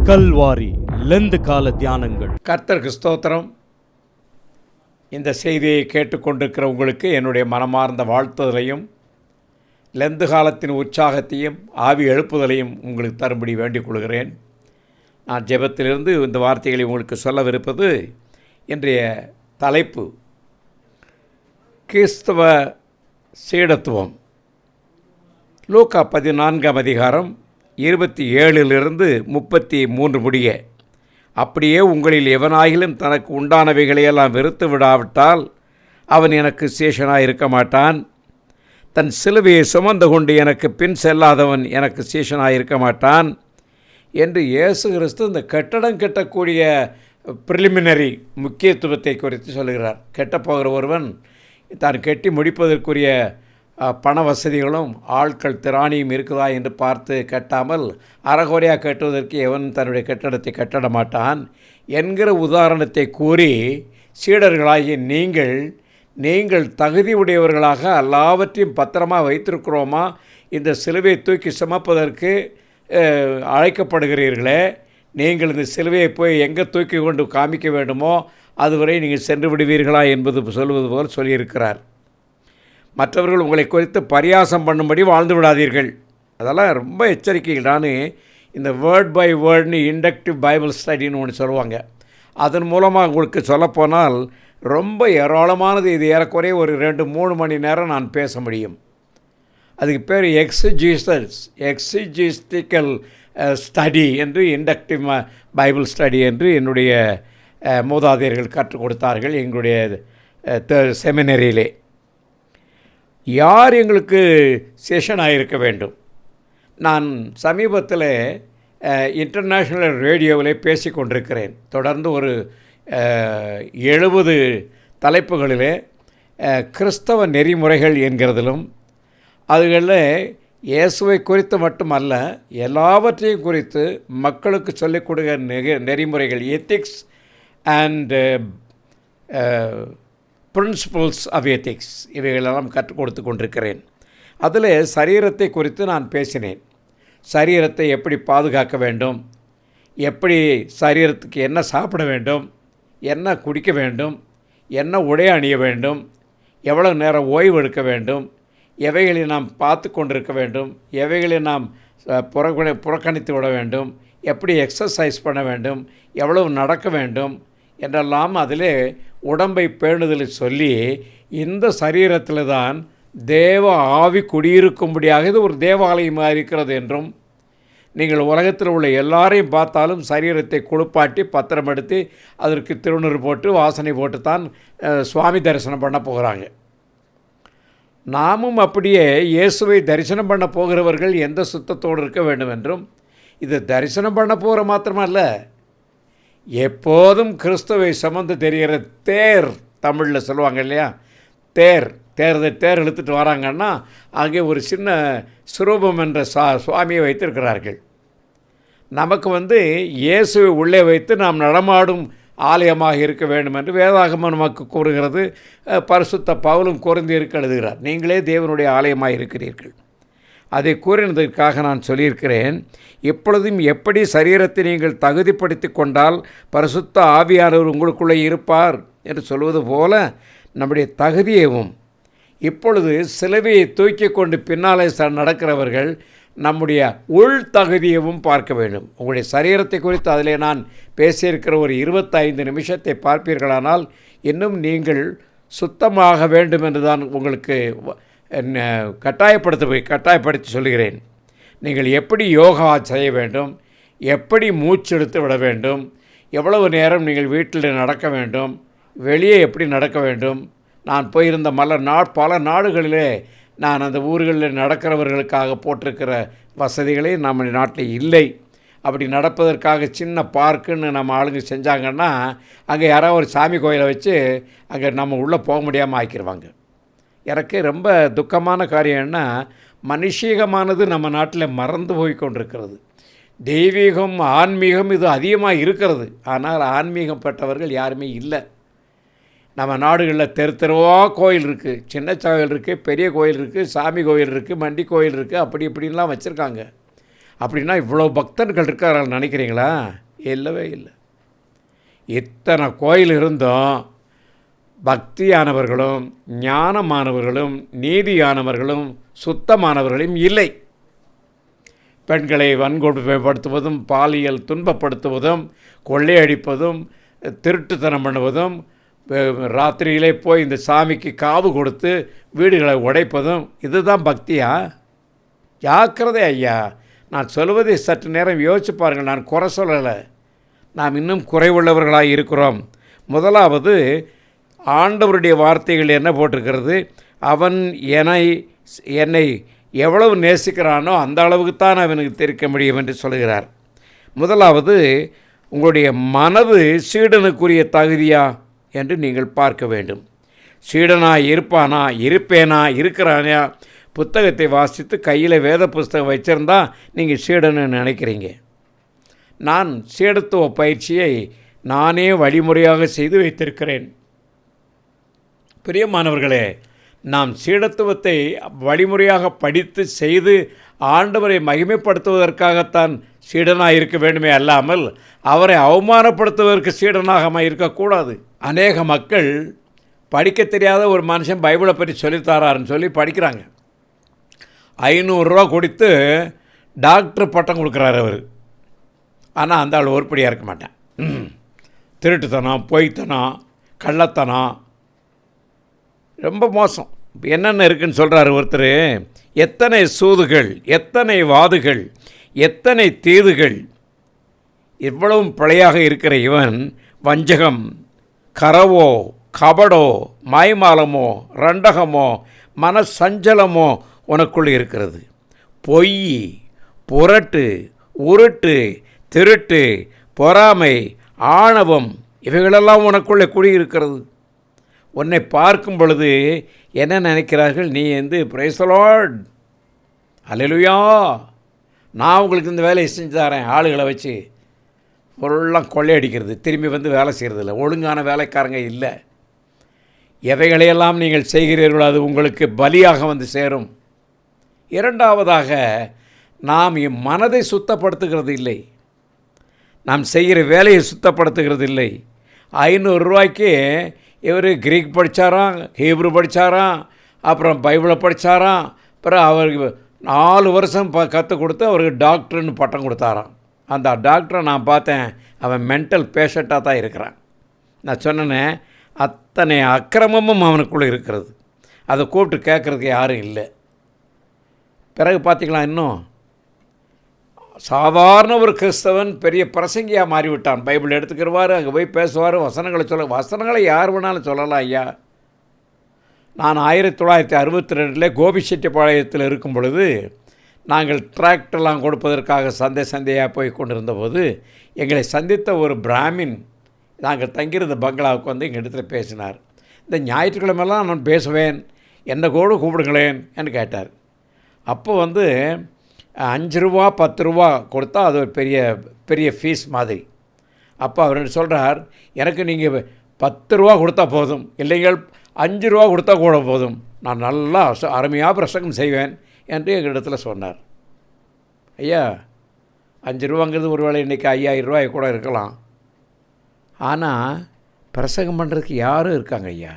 Kalvari Lent கால தியானங்கள். கர்த்தருக்கு ஸ்தோத்திரம். இந்த செய்தியை கேட்டுக்கொண்டிருக்கிற உங்களுக்கு என்னுடைய மனமார்ந்த வாழ்த்துதலையும் லெந்து காலத்தின் உற்சாகத்தையும் ஆவி எழுப்புதலையும் உங்களுக்கு தரும்படி வேண்டிக் கொள்கிறேன். நான் ஜெபத்திலிருந்து இந்த வார்த்தைகளை உங்களுக்கு சொல்லவிருப்பது இன்றைய தலைப்பு கிறிஸ்தவ சீடத்துவம். லூக்கா 14ஆம் அதிகாரம் 27 33 முடிய. அப்படியே உங்களில் எவனாகிலும் தனக்கு உண்டானவைகளையெல்லாம் வெறுத்து விடாவிட்டால் அவன் எனக்கு சீஷனாக இருக்க மாட்டான். தன் சிலுவையை சுமந்து கொண்டு எனக்கு பின் செல்லாதவன் எனக்கு சீஷனாக இருக்க மாட்டான் என்று இயேசு கிறிஸ்து இந்த கட்டடம் கட்டக்கூடிய ப்ரிலிமினரி முக்கியத்துவத்தை குறித்து சொல்கிறார். கெட்டப்போகிற ஒருவன் தான் கட்டி முடிப்பதற்குரிய பண வசதிகளும் ஆட்கள் திராணியும் இருக்குதா என்று பார்த்து கட்டாமல் அறகுறையாக கட்டுவதற்கு எவன் தன்னுடைய கட்டடத்தை கட்டிட மாட்டான் என்கிற உதாரணத்தை கூறி, சீடர்களாகிய நீங்கள் தகுதி உடையவர்களாக எல்லாவற்றையும் பத்திரமாக வைத்திருக்கிறோமா, இந்த சிலுவையை தூக்கி சுமப்பதற்கு அழைக்கப்படுகிறீர்களே, நீங்கள் இந்த சிலுவையை போய் எங்கே தூக்கி கொண்டு காமிக்க வேண்டுமோ அதுவரை நீங்கள் சென்று விடுவீர்களா என்பது சொல்வது போல் சொல்லியிருக்கிறார். மற்றவர்கள் உங்களை குறித்து பரியாசம் பண்ணும்படி வாழ்ந்து விடாதீர்கள். அதெல்லாம் ரொம்ப எச்சரிக்கைகள். நான் இந்த வேர்ட் பை வேர்ட்னு இண்டக்டிவ் பைபிள் ஸ்டடின்னு ஒன்று சொல்லுவாங்க. அதன் மூலமாக உங்களுக்கு சொல்லப்போனால் ரொம்ப ஏராளமானது. இது ஏறக்குறைய ஒரு 2-3 மணி நேரம் நான் பேச முடியும். அதுக்கு பேர் எக்ஸிஜிஸ்டிக்கல் ஸ்டடி என்று, இண்டக்டிவ் பைபிள் ஸ்டடி என்று என்னுடைய மூதாதையர்கள் கற்றுக் கொடுத்தார்கள் எங்களுடைய செமினரியிலே. யார் எங்களுக்கு செஷனாக இருக்க வேண்டும்? நான் சமீபத்தில் இன்டர்நேஷ்னல் ரேடியோவில் பேசி கொண்டிருக்கிறேன். தொடர்ந்து ஒரு 70 தலைப்புகளிலே கிறிஸ்தவ நெறிமுறைகள் என்கிறதிலும், அதுகளில் இயேசுவை குறித்து மட்டுமல்ல எல்லாவற்றையும் குறித்து மக்களுக்கு சொல்லிக் கொடுக்கிற நெறிமுறைகள், ethics and principles of ethics, இவைகளெல்லாம் கற்றுக் கொடுத்து கொண்டிருக்கிறேன். அதில் சரீரத்தை குறித்து நான் பேசினேன். சரீரத்தை எப்படி பாதுகாக்க வேண்டும், எப்படி சரீரத்துக்கு என்ன சாப்பிட வேண்டும், என்ன குடிக்க வேண்டும், என்ன உடை அணிய வேண்டும், எவ்வளோ நேரம் ஓய்வு எடுக்க வேண்டும், எவைகளை நாம் பார்த்து கொண்டிருக்க வேண்டும், எவைகளை நாம் புறக்கணித்து விட வேண்டும், எப்படி எக்ஸசைஸ் பண்ண வேண்டும், எவ்வளவு நடக்க வேண்டும் என்றெல்லாம் அதிலே உடம்பை பேணுதலை சொல்லி, இந்த சரீரத்தில் தான் தேவ ஆவி குடியிருக்கும்படியாக இது ஒரு தேவாலயமாக இருக்கிறது என்றும், நீங்கள் உலகத்தில் உள்ள எல்லாரையும் பார்த்தாலும் சரீரத்தை குளிப்பாட்டி பத்திரமெடுத்து அதற்கு திருநூறு போட்டு வாசனை போட்டு தான் சுவாமி தரிசனம் பண்ண போகிறாங்க. நாமும் அப்படியே இயேசுவை தரிசனம் பண்ண போகிறவர்கள் எந்த சுத்தத்தோடு இருக்க வேண்டும் என்றும், இது தரிசனம் பண்ண போகிற மாத்திரமல்ல, எப்போதும் கிறிஸ்துவை சுமந்து தெரிகிற தேர், தமிழில் சொல்லுவாங்க இல்லையா, தேர் இழுத்துட்டு வராங்கன்னா அங்கே ஒரு சின்ன சுரூபம் என்ற சுவாமியை வைத்திருக்கிறார்கள். நமக்கு இயேசுவை உள்ளே வைத்து நாம் நடமாடும் ஆலயமாக இருக்க வேண்டும் என்று வேதாகமம் நமக்கு கூறுகிறது. பரிசுத்த பவுலும் கொரிந்தியருக்கு எழுதுகிறார், நீங்களே தேவனுடைய ஆலயமாக இருக்கிறீர்கள். அதை கூறினதற்காக நான் சொல்லியிருக்கிறேன். எப்பொழுதும் எப்படி சரீரத்தை நீங்கள் தகுதிப்படுத்தி கொண்டால் பரிசுத்த ஆவியானவர் உங்களுக்குள்ளே இருப்பார் என்று சொல்வது போல, நம்முடைய தகுதியையும் இப்பொழுது சிலுவையை தூக்கி கொண்டு பின்னாலே நடக்கிறவர்கள் நம்முடைய உள் தகுதியையும் பார்க்க வேண்டும். உங்களுடைய சரீரத்தை குறித்து அதிலே நான் பேசியிருக்கிற ஒரு 25 நிமிஷத்தை பார்ப்பீர்களானால் இன்னும் சுத்தமாக வேண்டும் என்று தான் உங்களுக்கு கட்டாயப்படுத்தி சொல்கிறேன். நீங்கள் எப்படி யோகா செய்ய வேண்டும், எப்படி மூச்செடுத்து விட வேண்டும், எவ்வளவு நேரம் நீங்கள் வீட்டில் நடக்க வேண்டும், வெளியே எப்படி நடக்க வேண்டும். நான் போயிருந்த பல நாடுகளிலே நான் அந்த ஊர்களில் நடக்கிறவர்களுக்காக போட்டிருக்கிற வசதிகளே நம்ம நாட்டில் இல்லை. அப்படி நடப்பதற்காக சின்ன பார்க்குன்னு நம்ம ஆளுங்க செஞ்சாங்கன்னா அங்கே யாராவது ஒரு சாமி கோயிலை வச்சு அங்கே நம்ம உள்ளே போக முடியாமல் ஆக்கிடுவாங்க. எனக்கு ரொம்ப துக்கமான காரியம்னா, மனுஷீகமானது நம்ம நாட்டில் மறந்து போய் கொண்டிருக்கிறது. தெய்வீகம், ஆன்மீகம் இது அதிகமாக இருக்கிறது. ஆனால் ஆன்மீகம் பெற்றவர்கள் யாருமே இல்லை. நம்ம நாடுகளில் தெருவாக கோயில் இருக்குது, சின்ன கோயில் இருக்குது, பெரிய கோயில் இருக்குது, சாமி கோயில் இருக்குது, மண்டி கோயில் இருக்குது, அப்படி இப்படின்லாம் வச்சுருக்காங்க. அப்படின்னா இவ்வளோ பக்தர்கள் இருக்கார்கள் நினைக்கிறீங்களா? இல்லவே இல்லை. இத்தனை கோயில் இருந்தும் பக்தியானவர்களும் ஞானமானவர்களும் நீதியானவர்களும் சுத்தமானவர்களும் இல்லை. பெண்களை வன்கொடுமைப்படுத்துவதும் பாலியல் துன்பப்படுத்துவதும் கொள்ளையடிப்பதும் திருட்டுத்தனம் பண்ணுவதும் ராத்திரியிலே போய் இந்த சாமிக்கு காவு கொடுத்து வீடுகளை உடைப்பதும் இதுதான் பக்தியா? ஜாக்கிரதை ஐயா. நான் சொல்வதை சற்று நேரம் யோசிச்சு பாருங்கள். நான் குறை சொல்லலை, நாம் இன்னும் குறைவுள்ளவர்களாக இருக்கிறோம். முதலாவது, ஆண்டவருடைய வார்த்தைகள் என்ன போட்டிருக்கிறது? அவன் என்னை எவ்வளவு நேசிக்கிறானோ அந்த அளவுக்குத்தான் அவனுக்கு தெரிவிக்க முடியும் என்று சொல்கிறார். முதலாவது, உங்களுடைய மனது சீடனுக்குரிய தகுதியா என்று நீங்கள் பார்க்க வேண்டும். சீடனா இருப்பானா, இருப்பேனா, இருக்கிறானா? புத்தகத்தை வாசித்து கையில் வேத புஸ்தகம் வச்சுருந்தா நீங்கள் சீடன்னு நினைக்கிறீங்க. நான் சீடத்துவ பயிற்சியை நானே வழிமுறையாக செய்து வைத்திருக்கிறேன். பிரியமானவர்களே, நாம் சீடத்துவத்தை வழிமுறையாக படித்து செய்து ஆண்டவரை மகிமைப்படுத்துவதற்காகத்தான் சீடனாக இருக்க வேண்டுமே அல்லாமல் அவரை அவமானப்படுத்துவதற்கு சீடனாக இருக்கக்கூடாது. அநேக மக்கள் படிக்க தெரியாத ஒரு மனுஷன் பைபிளை பற்றி சொல்லித்தராருன்னு சொல்லி படிக்கிறாங்க. 500 ரூபா கொடுத்து டாக்டர் பட்டம் கொடுக்குறாரு அவர். ஆனால் அந்த ஆள் உருப்படியாக இருக்க மாட்டேன். திருட்டுத்தனம், பொய்த்தனம், கள்ளத்தனம், ரொம்ப மோசம். என்னென்ன இருக்குதுன்னு சொல்கிறாரு ஒருத்தர். எத்தனை சூதுகள், எத்தனை வாதுகள், எத்தனை தீதுகள், இவ்வளவும் பிழையாக இருக்கிற இவன் வஞ்சகம், கரவோ, கபடோ, மாய்மாலமோ, ரண்டகமோ, மனசஞ்சலமோ உனக்குள் இருக்கிறது. பொய், புரட்டு, உருட்டு, திருட்டு, பொறாமை, ஆணவம் இவைகளெல்லாம் உனக்குள்ளே குடியிருக்கிறது. உன்னை பார்க்கும் பொழுது என்ன நினைக்கிறார்கள்? நீ பிரைஸ் தி லார்ட், அல்லேலூயா, நான் உங்களுக்கு இந்த வேலையை செஞ்சு தரேன். ஆளுகளை வச்சு பொருளெல்லாம் கொள்ளையடிக்கிறது, திரும்பி வேலை செய்கிறதில்ல, ஒழுங்கான வேலைக்காரங்க இல்லை. எவைகளையெல்லாம் நீங்கள் செய்கிறீர்களோ அது உங்களுக்கு பலியாக சேரும். இரண்டாவதாக, நாம் மனதை சுத்தப்படுத்துகிறது இல்லை, நாம் செய்கிற வேலையை சுத்தப்படுத்துகிறது இல்லை. 500 ரூபாய்க்கு இவர் கிரீக் படித்தாராம், ஹீப்ரு படித்தாராம், அப்புறம் பைபிளை படித்தாராம், அப்புறம் அவருக்கு 4 வருஷம் கற்றுக் கொடுத்து அவருக்கு டாக்டர்னு பட்டம் கொடுத்தாராம். அந்த டாக்டரை நான் பார்த்தேன், அவன் மென்டல் பேஷண்ட்டாக தான் இருக்கிறான். நான் சொன்னேனே, அத்தனை அக்கிரமமும் அவனுக்குள்ளே இருக்கிறது. அதை கூப்பிட்டு கேட்குறதுக்கு யாரும் இல்லை. பிறகு பார்த்திங்களா, இன்னும் சாதாரண ஒரு கிறிஸ்தவன் பெரிய பிரசங்கியாக மாறிவிட்டான். பைபிள் எடுத்துக்கிறவார், அங்கே போய் பேசுவார், வசனங்களை யார் வேணாலும் சொல்லலாம். ஐயா, நான் 1962 கோபிச்செட்டிப்பாளையத்தில் இருக்கும் பொழுது நாங்கள் டிராக்டர்லாம் கொடுப்பதற்காக சந்தையாக போய் கொண்டிருந்தபோது எங்களை சந்தித்த ஒரு பிராமின் நாங்கள் தங்கியிருந்த பங்களாவுக்கு எங்கள் இடத்துல பேசினார். இந்த ஞாயிற்றுக்கிழமெல்லாம் நான் பேசுவேன், என்னை கூட கூப்பிடுங்களேன் என்று கேட்டார். அப்போ 5 ரூபா 10 ரூபா கொடுத்தா அது ஒரு பெரிய ஃபீஸ் மாதிரி. அப்போ அவர் சொல்கிறார், எனக்கு நீங்கள் 10 ரூபா கொடுத்தா போதும், இல்லைங்கள் 5 ரூபா கொடுத்தா கூட போதும், நான் நல்லா அருமையாக பிரசங்கம் செய்வேன் என்று எங்கள் இடத்துல சொன்னார். ஐயா, 5 ரூபாங்கிறது ஒரு வேளை இன்றைக்கி 5000 ரூபாய் கூட இருக்கலாம். ஆனால் பிரசங்கம் பண்ணுறதுக்கு யாரும் இருக்காங்க ஐயா?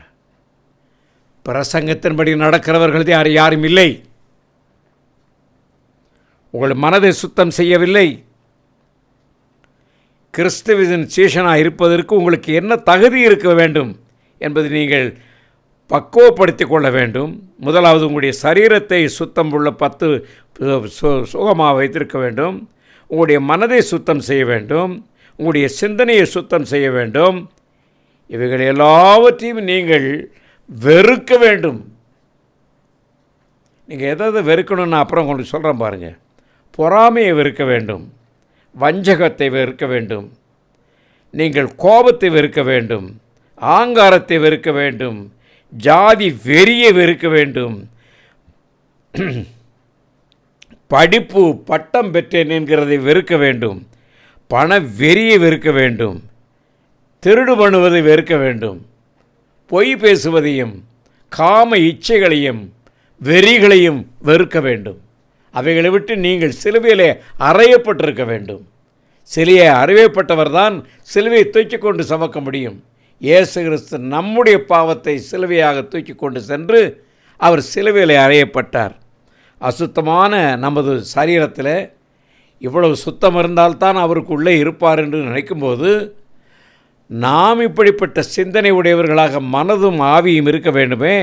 பிரசங்கத்தின்படி நடக்கிறவர்கள் யாரும் இல்லை. உங்கள் மனதை சுத்தம் செய்யவில்லை. கிறிஸ்துவின் சீஷனாக இருப்பதற்கு உங்களுக்கு என்ன தகுதி இருக்க வேண்டும் என்பதை நீங்கள் பக்குவப்படுத்தி கொள்ள வேண்டும். முதலாவது, உங்களுடைய சரீரத்தை சுத்தம் உள்ள 10 சுகமாக வைத்திருக்க வேண்டும். உங்களுடைய மனதை சுத்தம் செய்ய வேண்டும். உங்களுடைய சிந்தனையை சுத்தம் செய்ய வேண்டும். இவைகள் எல்லாவற்றையும் நீங்கள் வெறுக்க வேண்டும். நீங்கள் எதாவது வெறுக்கணும்னு அப்புறம் உங்களுக்கு சொல்கிறேன் பாருங்கள். பொறாமையை வெறுக்க வேண்டும், வஞ்சகத்தை வெறுக்க வேண்டும், நீங்கள் கோபத்தை வெறுக்க வேண்டும், ஆங்காரத்தை வெறுக்க வேண்டும், ஜாதி வெறியை வெறுக்க வேண்டும், படிப்பு பட்டம் பெற்றேன் என்கிறதை வெறுக்க வேண்டும், பண வெறியை வெறுக்க வேண்டும், திருடு பண்ணுவதை வெறுக்க வேண்டும், பொய் பேசுவதையும் காம இச்சைகளையும் வெறிகளையும் வெறுக்க வேண்டும். அவைகளை விட்டு நீங்கள் சிலுவையிலே அறையப்பட்டிருக்க வேண்டும். சிலுவையை அறையப்பட்டவர் தான் சிலுவையை தூக்கி கொண்டு சுமக்க முடியும். இயேசு கிறிஸ்து நம்முடைய பாவத்தை சிலுவையாக தூக்கி கொண்டு சென்று அவர் சிலுவையிலே அறையப்பட்டார். அசுத்தமான நமது சரீரத்தில் இவ்வளவு சுத்தம் இருந்தால்தான் அவருக்கு உள்ளே இருப்பார் என்று நினைக்கும்போது நாம் இப்படிப்பட்ட சிந்தனை உடையவர்களாக மனதும் ஆவியும் இருக்க வேண்டுமே.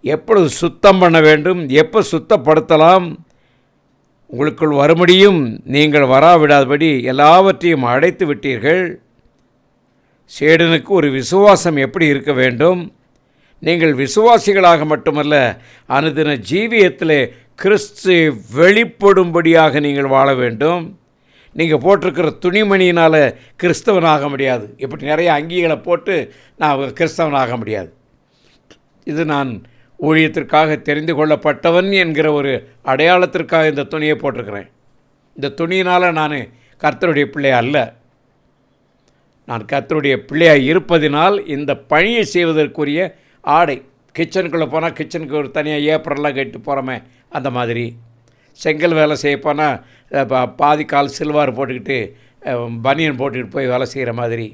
எப்பொழுது சுத்தம் பண்ண வேண்டும், எப்போ சுத்தப்படுத்தலாம், உங்களுக்குள் வரும்படியும் நீங்கள் வராவிடாதபடி எல்லாவற்றையும் அடைத்து விட்டீர்கள். சேடனுக்கு ஒரு விசுவாசம் எப்படி இருக்க வேண்டும்? நீங்கள் விசுவாசிகளாக மட்டுமல்ல, அனுதின ஜீவியத்திலே கிறிஸ்து வெளிப்படும்படியாக நீங்கள் வாழ வேண்டும். நீங்கள் போட்டிருக்கிற துணிமணியினால் கிறிஸ்தவனாக முடியாது. இப்படி நிறைய அங்கிகளை போட்டு நான் கிறிஸ்தவனாக முடியாது. இது நான் ஊழியத்திற்காக தெரிந்து கொள்ளப்பட்டவன் என்கிற ஒரு அடையாளத்திற்காக இந்த துணியை போட்டிருக்கிறேன். இந்த துணியினால் நான் கர்த்தருடைய பிள்ளை அல்ல. நான் கர்த்தருடைய பிள்ளையாக இருப்பதினால் இந்த பணியை செய்வதற்குரிய ஆடை. கிச்சனுக்குள்ளே போனால் கிச்சனுக்கு ஒரு தனியாக ஏப்ரல்லாம் கட்டி போகிறோமே, அந்த மாதிரி. செங்கல் வேலை செய்ய போனால் பாதி கால் சில்வார் போட்டுக்கிட்டு பனியன் போட்டுக்கிட்டு போய் வேலை செய்கிற மாதிரி.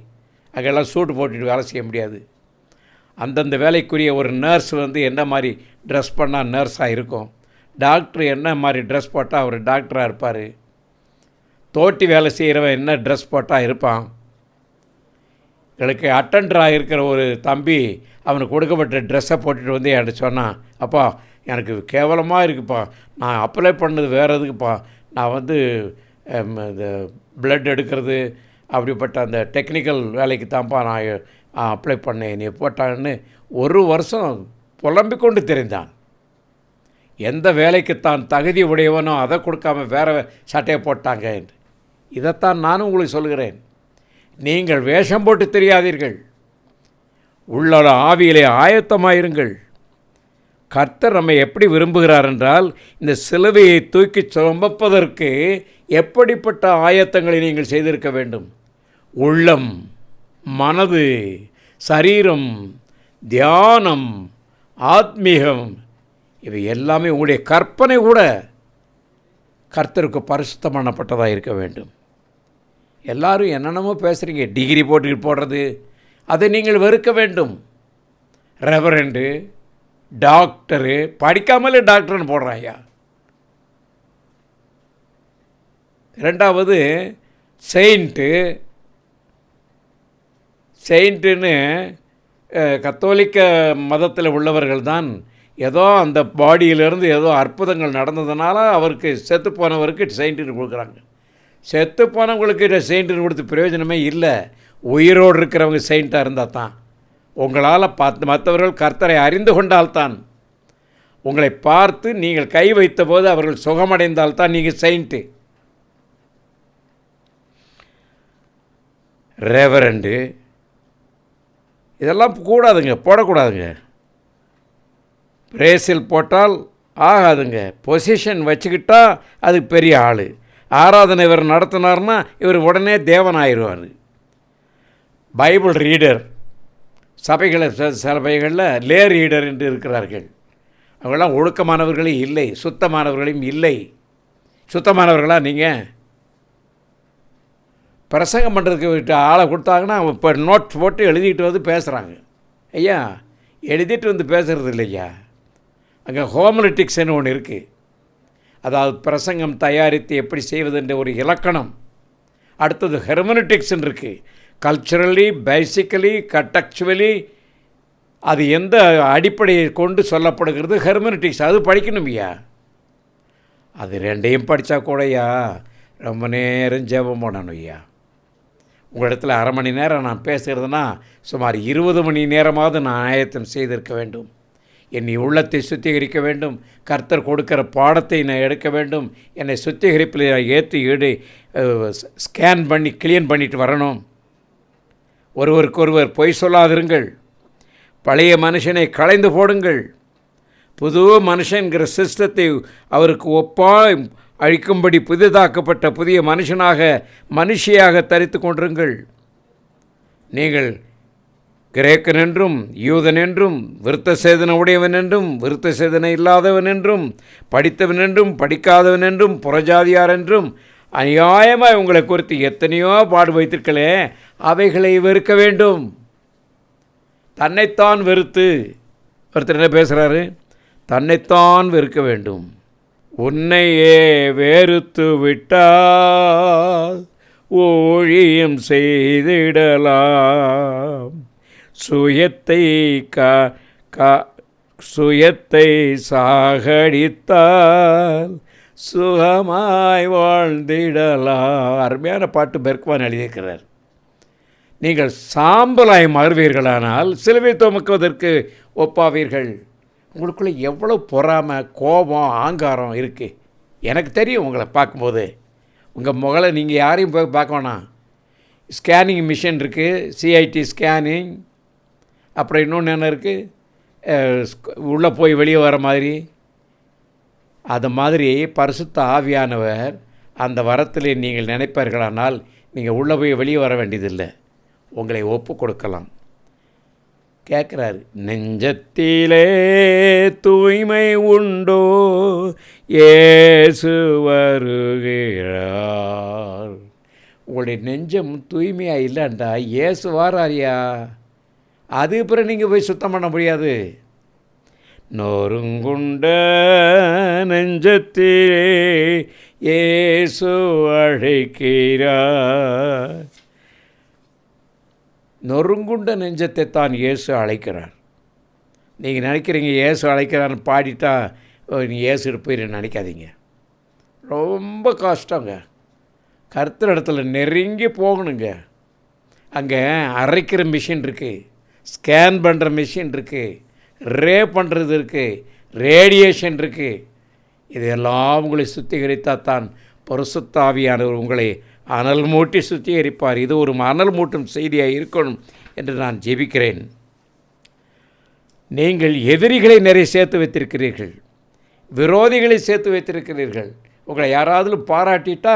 அங்கெல்லாம் சூட்டு போட்டுக்கிட்டு வேலை செய்ய முடியாது. அந்தந்த வேலைக்குரிய ஒரு நர்ஸ் என்ன மாதிரி ட்ரெஸ் பண்ணால் நர்ஸாக இருக்கும், டாக்டர் என்ன மாதிரி ட்ரெஸ் போட்டால் அவர் டாக்டராக இருப்பார், தோட்டி வேலை செய்கிறவன் என்ன ட்ரெஸ் போட்டால் இருப்பான். எங்களுக்கு அட்டெண்டராக இருக்கிற ஒரு தம்பி அவனுக்கு கொடுக்கப்பட்ட ட்ரெஸ்ஸை போட்டுட்டு வந்து என்கிட்ட சொன்னான், அப்பா எனக்கு கேவலமாக இருக்குப்பா, நான் அப்ளை பண்ணது வேறு எதுக்குப்பா, நான் இந்த பிளட் எடுக்கிறது அப்படிப்பட்ட அந்த டெக்னிக்கல் வேலைக்கு தான்ப்பா நான் அப்ளை பண்ணேன், நீ போட்டான்னு ஒரு வருஷம் புலம்பிக்கொண்டு தெரிந்தான். எந்த வேலைக்கு தான் தகுதி உடையவனோ அதை கொடுக்காம வேறு சட்டையை போட்டாங்க என்று. இதைத்தான் நானும் உங்களுக்கு சொல்கிறேன். நீங்கள் வேஷம் போட்டு தெரியாதீர்கள், உள்ள ஆவியிலே ஆயத்தமாயிருங்கள். கர்த்தர் நம்மை எப்படி விரும்புகிறார் என்றால், இந்த சிலுவையை தூக்கி சுமப்பதற்கு எப்படிப்பட்ட ஆயத்தங்களை நீங்கள் செய்திருக்க வேண்டும். உள்ளம், மனது, சரீரம், தியானம், ஆத்மீகம், இவை எல்லாமே உங்களுடைய கற்பனை கூட கர்த்தருக்கு பரிசுத்தம் பண்ணப்பட்டதாக இருக்க வேண்டும். எல்லாரும் என்னென்னமோ பேசுகிறீங்க, டிகிரி போடுறது, அதை நீங்கள் வெறுக்க வேண்டும். ரெவரண்டு, டாக்டரு, படிக்காமலே டாக்டர்னு போடுறான் ஐயா. ரெண்டாவது செயின்ட்டுன்னு கத்தோலிக்க மதத்தில் உள்ளவர்கள் தான் ஏதோ அந்த பாடியிலேருந்து ஏதோ அற்புதங்கள் நடந்ததுனால அவருக்கு செத்து போனவருக்கு செயின்ட்டுன்னு கொடுக்குறாங்க. செத்து போனவங்களுக்கு செயின்ட்டுன்னு கொடுத்து பிரயோஜனமே இல்லை. உயிரோடு இருக்கிறவங்க செயின்ட்டாக இருந்தால் தான். உங்களால் மற்றவர்கள் கர்த்தரை அறிந்து கொண்டால்தான், உங்களை பார்த்து நீங்கள் கை வைத்த போது அவர்கள் சுகமடைந்தால்தான் நீங்கள் செயின்ட்டு. ரெவரண்டு இதெல்லாம் கூடாதுங்க, போடக்கூடாதுங்க. பிரேசில் போட்டால் ஆகாதுங்க. பொசிஷன் வச்சுக்கிட்டால் அது பெரிய ஆள். ஆராதனை இவர் நடத்தினார்னா இவர் உடனே தேவன் ஆயிடுவார். பைபிள் ரீடர் சபைகளில் சில சபைகளில் லே ரீடர் என்று இருக்கிறார்கள். அவங்களாம் ஒழுக்கமானவர்களே இல்லை, சுத்தமானவர்களையும் இல்லை. சுத்தமானவர்களாக நீங்கள் பிரசங்கம் பண்ணுறதுக்கு ஆளை கொடுத்தாங்கன்னா இப்போ நோட்ஸ் போட்டு எழுதிட்டு வந்து பேசுகிறாங்க. ஐயா எழுதிட்டு வந்து பேசுகிறது இல்லையா, அங்கே ஹோமலிட்டிக்ஸ்ன்னு ஒன்று இருக்குது. அதாவது பிரசங்கம் தயாரித்து எப்படி செய்வதுன்ற ஒரு இலக்கணம். அடுத்தது ஹெர்மனட்டிக்ஸ்ன்னு இருக்குது. கல்ச்சுரலி, பேசிக்கலி, கட்டக்சுவலி அது எந்த அடிப்படையை கொண்டு சொல்லப்படுகிறது ஹெர்மனட்டிக்ஸ், அது படிக்கணும் ஐயா. அது ரெண்டையும் படித்தா கூடயா ரொம்ப நேரம் ஜெபம் பண்ணணும் ஐயா. உங்களிடத்தில் அரை மணி நேரம் நான் பேசுகிறதுனா சுமார் 20 மணி நேரமாவது நான் ஆயத்தம் செய்திருக்க வேண்டும். என் உள்ளத்தை சுத்திகரிக்க வேண்டும். கர்த்தர் கொடுக்கிற பாடத்தை நான் எடுக்க வேண்டும். என்னை சுத்திகரிப்பில் ஏற்றி ஸ்கேன் பண்ணி கிளீன் பண்ணிட்டு வரணும். ஒருவருக்கொருவர் பொய் சொல்லாதிருங்கள். பழைய மனுஷனை களைந்து போடுங்கள். புது மனுஷன்கிற சிஸ்டத்தை அவருக்கு ஒப்பாய் அழிக்கும்படி புதிதாக்கப்பட்ட புதிய மனுஷியாக தரித்து கொண்டிருங்கள். நீங்கள் கிரேக்கன் என்றும் யூதன் என்றும் விருத்த சேதன உடையவன் என்றும் விருத்த சேதனை இல்லாதவன் என்றும் படித்தவன் என்றும் படிக்காதவன் என்றும் புறஜாதியார் என்றும் அநியாயமாக உங்களை குறித்து எத்தனையோ பாடு வைத்திருக்கலே, அவைகளை வெறுக்க வேண்டும். தன்னைத்தான் வெறுத்து, ஒருத்தர் என்ன பேசுகிறாரு, தன்னைத்தான் வெறுக்க வேண்டும். உன்னையே வெறுத்து விட்டால் ஊழியம் செய்திடலாம். சுயத்தை சாகடித்தால் சுகமாய் வாழ்ந்திடலாம். அருமையான பாட்டு பெர்க்வான் எழுதியிருக்கிறார். நீங்கள் சாம்பலாய் மாறுவீர்களானால் சிலுவை துமக்குவதற்கு ஒப்பாவீர்கள். உங்களுக்குள்ளே எவ்வளோ பொறாமை, கோபம், ஆங்காரம் இருக்குது. எனக்கு தெரியும். உங்களை பார்க்கும்போது உங்கள் முகலை நீங்கள் யாரையும் போய் பார்க்க வேணாம். ஸ்கேனிங் மிஷின் இருக்குது, சிஐடி ஸ்கேனிங். அப்புறம் இன்னொன்று என்ன இருக்குது, உள்ளே போய் வெளியே வர மாதிரி. அது மாதிரி பரிசுத்த ஆவியானவர் அந்த வரத்தில் நீங்கள் நினைப்பார்களானால் நீங்கள் உள்ளே போய் வெளியே வர வேண்டியதில்லை, உங்களை ஒப்பு கொடுக்கலாம். கேட்குறாரு, நெஞ்சத்திலே தூய்மை உண்டோ, இயேசு வருகிறார். உங்களுடைய நெஞ்சம் தூய்மையாக இல்லைண்டா இயேசு வாராரியா, அது பிறகு நீங்கள் போய் சுத்தம் பண்ண முடியாது. நொறுங்குண்ட நெஞ்சத்திலே இயேசு அழைக்கிறார். நொறுங்குண்ட நெஞ்சத்தை தான் இயேசு அழைக்கிறார். நீங்கள் நினைக்கிறீங்க இயேசு அழைக்கிறான்னு பாடிட்டா நீ இயேசு போய் நினைக்காதீங்க. ரொம்ப கஷ்டங்க. கர்த்தர் இடத்துல நெருங்கி போகணுங்க. அங்கே அரைக்கிற மிஷின் இருக்குது, ஸ்கேன் பண்ணுற மிஷின் இருக்குது, ரே பண்ணுறது இருக்குது, ரேடியேஷன் இருக்குது. இதெல்லாம் உங்களை சுத்திகரித்தால் தான் பரிசுத்த ஆவியானவர் உங்களை அனல் மூட்டி சுத்திகரிப்பார். இது ஒரு அனல் மூட்டும் செய்தியாக இருக்கணும் என்று நான் ஜெபிக்கிறேன். நீங்கள் எதிரிகளை நிறைய சேர்த்து வைத்திருக்கிறீர்கள், விரோதிகளை சேர்த்து வைத்திருக்கிறீர்கள். உங்களை யாராவது பாராட்டிட்டா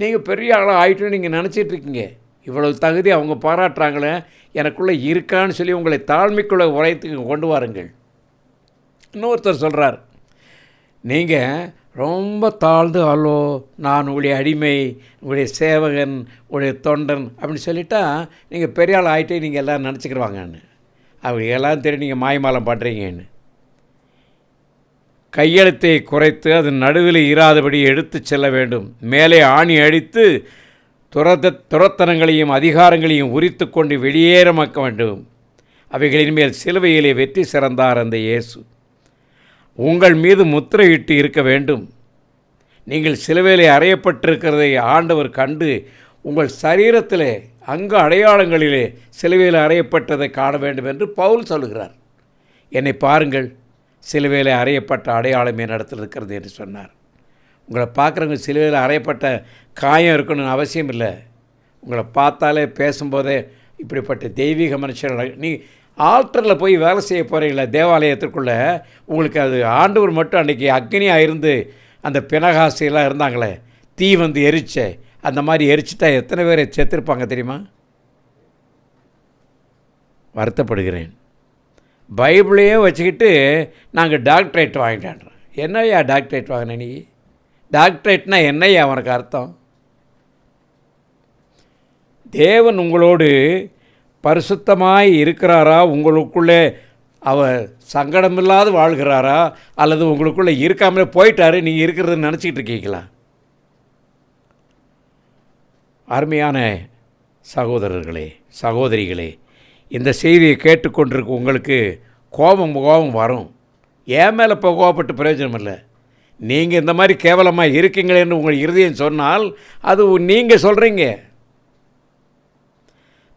நீங்கள் பெரிய ஆளாக ஆகிட்டு நீங்கள் நினச்சிட்ருக்கீங்க. இவ்வளவு தகுதி அவங்க பாராட்டுறாங்களே, எனக்குள்ளே இருக்கான்னு சொல்லி உங்களை தாழ்மைக்குள்ளே உரைத்துக்கு கொண்டு வாருங்கள். இன்னொருத்தர் சொல்கிறார், நீங்கள் ரொம்ப தாழ்ந்து, அல்லோ நான் உங்களுடைய அடிமை, உங்களுடைய சேவகன், உங்களுடைய தொண்டன் அப்படின்னு சொல்லிட்டா நீங்கள் பெரிய ஆள் ஆகிட்டே நீங்கள் எல்லோரும் நினச்சிக்கிடுவாங்கன்னு. அவங்க எல்லாம் தெரியும் நீங்கள் மாயமாலம் பண்ணுறீங்கன்னு. கையெழுத்தை குறைத்து அது நடுவில் இராதபடி எடுத்து செல்ல வேண்டும். மேலே ஆணி அடித்து துரத்தனங்களையும் அதிகாரங்களையும் உரித்து கொண்டு வெளியேறமாக்க வேண்டும். அவைகளின் மேல் சிலுவையிலே வெற்றி சிறந்தார் அந்த இயேசு. உங்கள் மீது முத்திரையிட்டு இருக்க வேண்டும். நீங்கள் சிலுவையிலே அறையப்பட்டிருக்கிறதை ஆண்டவர் கண்டு உங்கள் சரீரத்திலே அங்கு அடையாளங்களிலே சிலுவையில் அறையப்பட்டதை காண வேண்டும் என்று பவுல் சொல்லுகிறார். என்னை பாருங்கள், சிலுவையில் அறையப்பட்ட அடையாளம் என் இடத்துல இருக்கிறது என்று சொன்னார். உங்களை பார்க்குறவங்க சிலுவையில் அறையப்பட்ட காயம் இருக்கணும்னு அவசியம் இல்லை. உங்களை பார்த்தாலே பேசும்போதே இப்படிப்பட்ட தெய்வீக மனுஷர்கள். நீ ஆல்டரில் போய் வேலை செய்ய போகிறீங்களா தேவாலயத்திற்குள்ளே, உங்களுக்கு அது ஆண்டவர் மட்டும் அன்றைக்கி அக்னியாக இருந்து அந்த பினகாசியெல்லாம் இருந்தாங்களே, தீ வந்து எரிச்ச, அந்த மாதிரி எரிச்சிட்டா எத்தனை பேர் செத்துருப்பாங்க தெரியுமா? வருத்தப்படுகிறேன். பைபிளையே வச்சுக்கிட்டு நாங்கள் டாக்டரேட் வாங்கிட்டான்றோம். என்னையா டாக்டரேட் வாங்கின நீ? டாக்டரேட்னா என்னையா அவனுக்கு அர்த்தம்? தேவன் உங்களோடு பரிசுத்தமாய் இருக்கிறாரா, உங்களுக்குள்ளே அவர் சங்கடமில்லாது வாழ்கிறாரா, அல்லது உங்களுக்குள்ளே இருக்காமலே போயிட்டாரு நீங்கள் இருக்கிறதுன்னு நினச்சிக்கிட்டு இருக்கீங்களா? அருமையான சகோதரர்களே, சகோதரிகளே, இந்த செய்தியை கேட்டுக்கொண்டிருக்க உங்களுக்கு கோபம் வரும். ஏன் மேலே இப்போ கோபப்பட்டு பிரயோஜனம் இல்லை. நீங்கள் இந்த மாதிரி கேவலமாக இருக்கீங்களேன்னு உங்கள் இருதயம் சொன்னால் அது நீங்கள் சொல்கிறீங்க.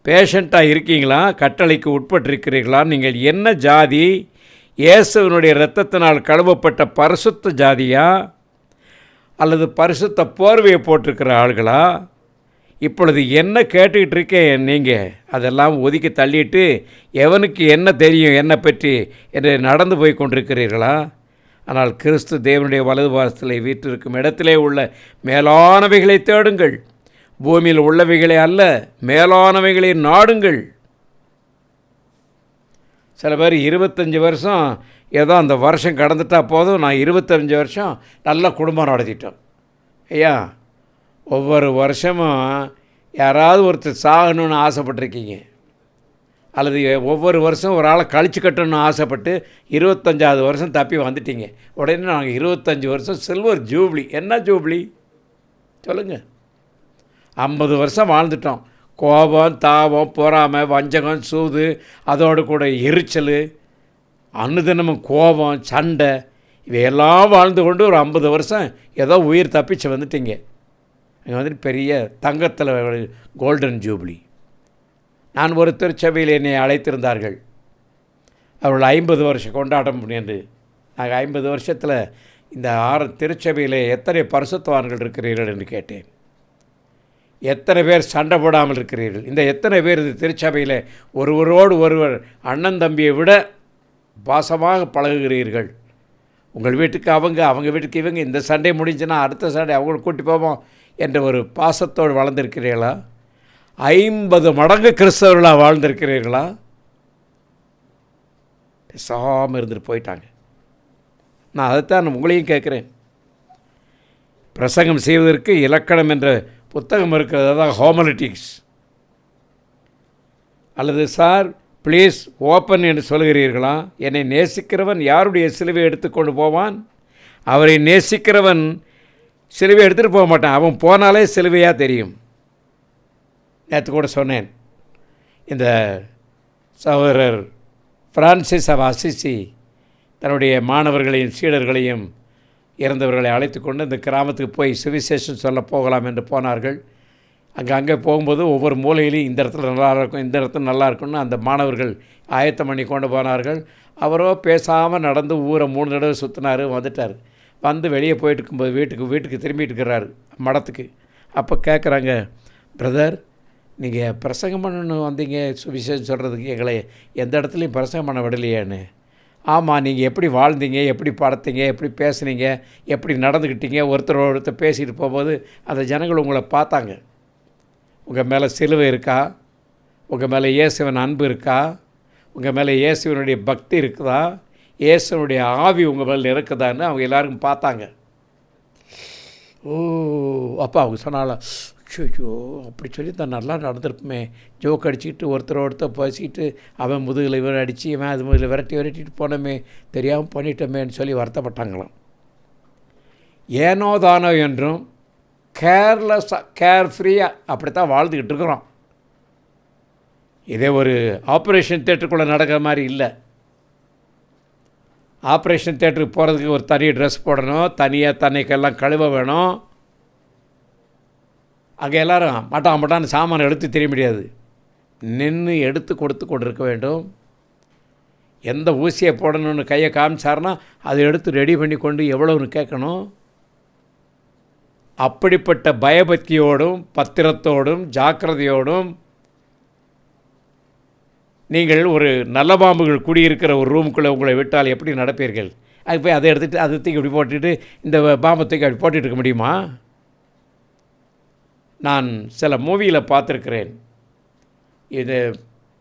பேஷண்ட்டாக இருக்கீங்களா, கட்டளைக்கு உட்பட்டிருக்கிறீர்களா, நீங்கள் என்ன ஜாதி, இயேசுவினுடைய இரத்தத்தினால் கழுவப்பட்ட பரிசுத்த ஜாதியா அல்லது பரிசுத்த போர்வையை போட்டிருக்கிற ஆள்களா? இப்பொழுது என்ன கேட்டுக்கிட்டு இருக்கேன் நீங்கள் அதெல்லாம் ஒதுக்கி தள்ளிட்டு எவனுக்கு என்ன தெரியும் என்னை பற்றி என்று நடந்து போய் கொண்டிருக்கிறீர்களா? ஆனால் கிறிஸ்து தேவனுடைய வலது பாரசத்தில் வீற்றிருக்கும் இடத்திலே உள்ள மேலானவைகளை தேடுங்கள், பூமியில் உள்ளவைகளை அல்ல மேலானவைகளை நாடுங்கள். சில பேர் 25 வருஷம் ஏதோ அந்த வருஷம் கடந்துட்டால் போதும், நான் 25 வருஷம் நல்ல குடும்பம் நடத்திட்டோம். ஐயா, ஒவ்வொரு வருஷமும் யாராவது ஒருத்தர் சாகணும்னு ஆசைப்பட்டிருக்கீங்க, அல்லது ஒவ்வொரு வருஷம் ஒரு ஆளை கழிச்சு கட்டணும்னு ஆசைப்பட்டு 25வது வருஷம் தப்பி வந்துட்டீங்க. உடனே நாங்கள் 25 வருஷம் சில்வர் ஜூப்ளி. என்ன ஜூப்ளி சொல்லுங்கள்? 50 வருஷம் வாழ்ந்துட்டோம். கோபம், தாபம், பொறாமை, வஞ்சகம், சூது, அதோடு கூட எரிச்சல், அனுதினமும் கோபம், சண்டை, இவையெல்லாம் வாழ்ந்து கொண்டு ஒரு 50 வருஷம் ஏதோ உயிர் தப்பிச்சு வந்துட்டீங்க. அங்கே வந்துட்டு பெரிய தங்கத்தில் கோல்டன் ஜூப்ளி. நான் ஒரு திருச்சபையில் என்னை அழைத்திருந்தார்கள். அவர்கள் 50 வருஷம் கொண்டாட்டம் என்று. நாங்கள் 50 வருஷத்தில் இந்த திருச்சபையில் எத்தனை பரிசுத்தவான்கள் இருக்கிறீர்கள் என்று கேட்டேன். எத்தனை பேர் சண்டை போடாமல் இருக்கிறீர்கள்? இந்த எத்தனை பேர் இந்த திருச்சபையில் ஒருவரோடு ஒருவர் அண்ணன் தம்பியை விட பாசமாக பழகுகிறீர்கள்? உங்கள் வீட்டுக்கு அவங்க வீட்டுக்கு இவங்க, இந்த சண்டை முடிஞ்சுன்னா அடுத்த சண்டை அவங்களை கூட்டி போவோம் என்ற ஒரு பாசத்தோடு வளர்ந்திருக்கிறீர்களா? 50 மடங்கு கிறிஸ்தவர்களாக வாழ்ந்திருக்கிறீர்களா? பேசாமல் இருந்துட்டு போயிட்டாங்க. நான் அதைத்தான் உங்களையும் கேட்குறேன். பிரசங்கம் செய்வதற்கு இலக்கணம் என்ற புத்தகம் இருக்கிறது, அதான் ஹோமலிட்டிக்ஸ். அல்லது சார் ப்ளீஸ் ஓப்பன் என்று சொல்கிறீர்களா? என்னை நேசிக்கிறவன் யாருடைய சிலுவை எடுத்துக்கொண்டு போவான்? அவரை நேசிக்கிறவன் சிலுவை எடுத்துகிட்டு போக மாட்டான். அவன் போனாலே சிலுவையாக தெரியும். நேற்று கூட சொன்னேன், இந்த சகோதரர் பிரான்சிஸ் ஆஃப் அசிசி தன்னுடைய மாணவர்களையும் சீடர்களையும் இறந்தவர்களை அழைத்து கொண்டு இந்த கிராமத்துக்கு போய் சுவிசேஷம் சொல்ல போகலாம் என்று போனார்கள். அங்கே போகும்போது ஒவ்வொரு மூலையிலையும் இந்த இடத்துல நல்லாயிருக்கும், இந்த இடத்துல நல்லாயிருக்கும்னு அந்த மாணவர்கள் ஆயத்தம் பண்ணி கொண்டு போனார்கள். அவரோ பேசாமல் நடந்து ஊரை 3 தடவை சுற்றினார், வந்துட்டார். வந்து வெளியே போயிட்டு இருக்கும்போது வீட்டுக்கு திரும்பிட்டு இருக்கிறார் மடத்துக்கு. அப்போ கேட்குறாங்க, பிரதர் நீங்கள் பிரசங்கம் பண்ணணும் வந்தீங்க சுவிசேஷம் சொல்கிறதுக்கு, எங்களை எந்த இடத்துலையும் பிரசங்கம் பண்ண விடலையான்னு. ஆமாம், நீங்கள் எப்படி வாழ்ந்தீங்க, எப்படி படுத்தீங்க, எப்படி பேசுனீங்க, எப்படி நடந்துக்கிட்டீங்க, ஒருத்தர் பேசிட்டு போகும்போது அந்த ஜனங்கள் உங்களை பார்த்தாங்க. உங்கள் மேலே சிலுவை இருக்கா? உங்கள் மேலே இயேசுவின் அன்பு இருக்கா? உங்கள் மேலே இயேசுவனுடைய பக்தி இருக்குதா? இயேசுவனுடைய ஆவி உங்கள் மேலே இருக்குதான்னு அவங்க எல்லாருக்கும் பார்த்தாங்க. ஓ, அப்போ அவங்க சொன்னாலும், ஐயோ அப்படி சொல்லி தான் நல்லா நடந்திருப்போமே, ஜோக் அடிச்சுக்கிட்டு ஒருத்தர் பேசிக்கிட்டு அவன் முதுகில் இவன் அடித்து இவன் அது முதுகில் விரட்டிட்டு போனோமே, தெரியாமல் பண்ணிட்டோமேன்னு சொல்லி வருத்தப்பட்டாங்களாம். ஏனோ தானோ என்றும் கேர்லெஸ்ஸாக கேர்ஃப்ரீயாக அப்படித்தான் வாழ்ந்துக்கிட்டு இருக்கிறோம். இதே ஒரு ஆப்ரேஷன் தேட்டருக்குள்ளே நடக்கிற மாதிரி இல்லை. ஆப்ரேஷன் தேட்டருக்கு போகிறதுக்கு ஒரு தனி ட்ரெஸ் போடணும், தனியாக தண்ணிக்கெல்லாம் கழுவ வேணும். அங்கே எல்லோரும் மட்டான்னு சாமானை எடுத்து தெரிய முடியாது, நின்று எடுத்து கொடுத்து கொண்டு இருக்க வேண்டும். எந்த ஊசியை போடணும்னு கையை காமிச்சார்னா அதை எடுத்து ரெடி பண்ணி கொண்டு எவ்வளோன்னு கேட்கணும். அப்படிப்பட்ட பயபக்தியோடும் பத்திரத்தோடும் ஜாக்கிரதையோடும் நீங்கள் ஒரு நல்ல பாம்புகள் குடியிருக்கிற ஒரு ரூமுக்குள்ளே உங்களை விட்டால் எப்படி நடப்பீர்கள்? அது போய் அதை எடுத்துகிட்டு அதை தூக்கி அப்படி போட்டுட்டு இந்த பாம்பை தூக்கி அப்படி போட்டுட்டு இருக்க முடியுமா? நான் சில மூவியில் பார்த்துருக்கிறேன். இது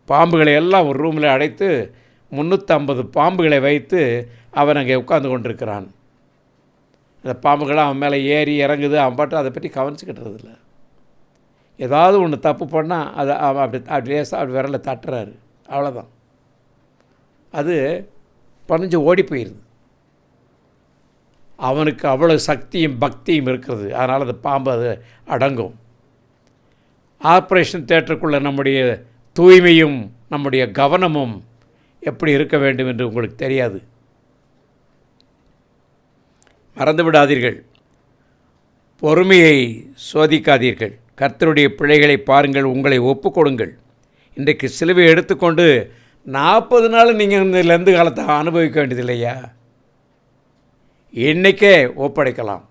பாம்புகளை எல்லாம் ஒரு ரூமில் அடைத்து 350 பாம்புகளை வைத்து அவன் அங்கே உட்கார்ந்து கொண்டிருக்கிறான். அந்த பாம்புகளாம் அவன் மேலே ஏறி இறங்குது, அவன் பாட்டு அதை பற்றி கவனிச்சுக்கிட்டுறதில்ல. ஏதாவது ஒன்று தப்பு பண்ணால் அதை அவன் அப்படி லேசாக அப்படி விரலை தட்டுறாரு, அவ்வளோதான். அது பணிஞ்சு ஓடி போயிடுது. அவனுக்கு அவ்வளோ சக்தியும் பக்தியும் இருக்கிறது, அதனால் அந்த பாம்பு அது அடங்கும். ஆப்ரேஷன் தியேட்டருக்குள்ளே நம்முடைய தூய்மையும் நம்முடைய கவனமும் எப்படி இருக்க வேண்டும் என்று உங்களுக்கு தெரியாது. மறந்து விடாதீர்கள், பொறுமையை சோதிக்காதீர்கள். கர்த்தருடைய பிழைகளை பாருங்கள், உங்களை ஒப்பு கொடுங்கள். இன்றைக்கு சிலுவை எடுத்துக்கொண்டு 40 நாள் நீங்கள் இந்த லெந்து காலத்தை அனுபவிக்க வேண்டியதில்லையா? இன்றைக்கே ஒப்படைக்கலாம்.